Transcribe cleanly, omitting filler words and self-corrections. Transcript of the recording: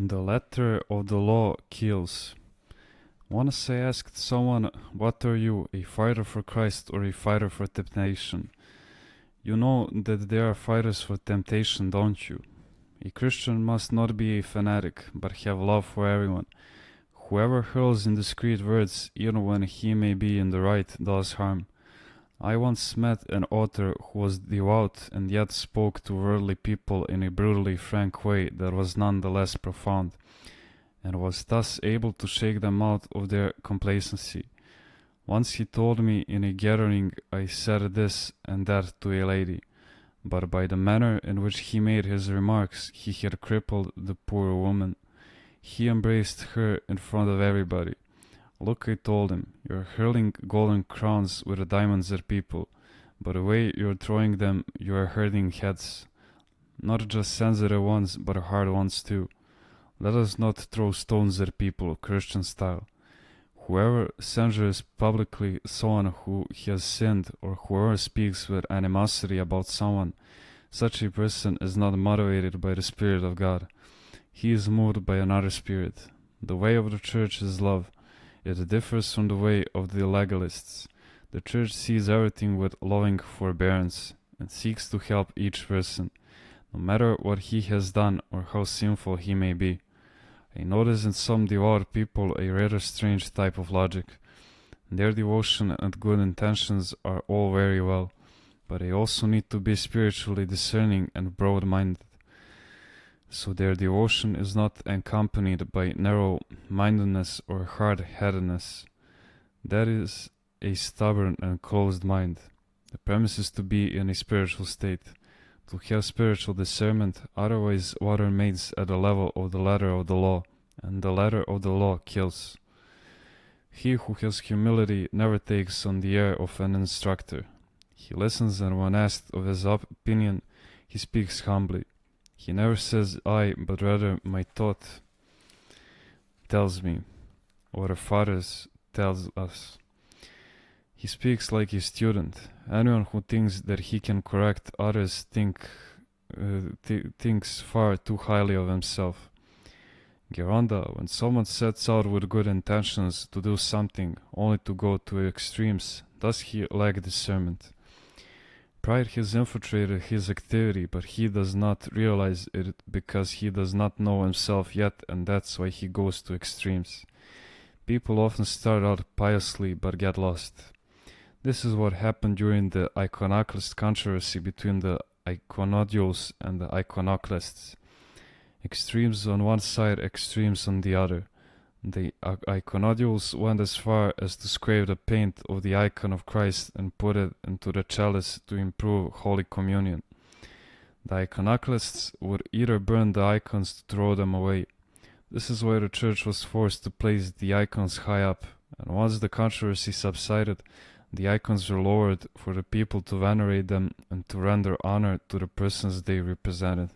The letter of the law kills. Once I asked someone, "What are you, a fighter for Christ or a fighter for temptation?" You know that there are fighters for temptation, don't you? A Christian must not be a fanatic, but have love for everyone. Whoever hurls indiscreet words, even when he may be in the right, does harm. I once met an author who was devout and yet spoke to worldly people in a brutally frank way that was nonetheless profound, and was thus able to shake them out of their complacency. Once he told me in a gathering I said this and that to a lady, but by the manner in which he made his remarks he had crippled the poor woman. He embraced her in front of everybody. "Look," I told him, "you're hurling golden crowns with diamonds at people, but the way you're throwing them, you are hurting heads. Not just sensitive ones, but hard ones too. Let us not throw stones at people, Christian style. Whoever censures publicly someone who has sinned, or whoever speaks with animosity about someone, such a person is not motivated by the Spirit of God. He is moved by another spirit. The way of the church is love. It differs from the way of the legalists. The church sees everything with loving forbearance and seeks to help each person, no matter what he has done or how sinful he may be. I notice in some devout people a rather strange type of logic. Their devotion and good intentions are all very well, but they also need to be spiritually discerning and broad-minded. So their devotion is not accompanied by narrow-mindedness or hard-headedness. That is a stubborn and closed mind. The premise is to be in a spiritual state, to have spiritual discernment, otherwise what remains at the level of the letter of the law, and the letter of the law kills. He who has humility never takes on the air of an instructor. He listens, and when asked of his opinion, he speaks humbly. He never says "I," but rather "my thought tells me," or the fathers tells us. He speaks like a student. Anyone who thinks that he can correct others thinks far too highly of himself. Geronda, when someone sets out with good intentions to do something only to go to extremes, does he lack discernment? Pride has infiltrated his activity, but he does not realize it because he does not know himself yet, and that's why he goes to extremes. People often start out piously but get lost. This is what happened during the iconoclast controversy between the iconodules and the iconoclasts. Extremes on one side, extremes on the other. The iconodules went as far as to scrape the paint of the icon of Christ and put it into the chalice to improve Holy Communion. The iconoclasts would either burn the icons to throw them away. This is why the church was forced to place the icons high up, and once the controversy subsided, the icons were lowered for the people to venerate them and to render honor to the persons they represented.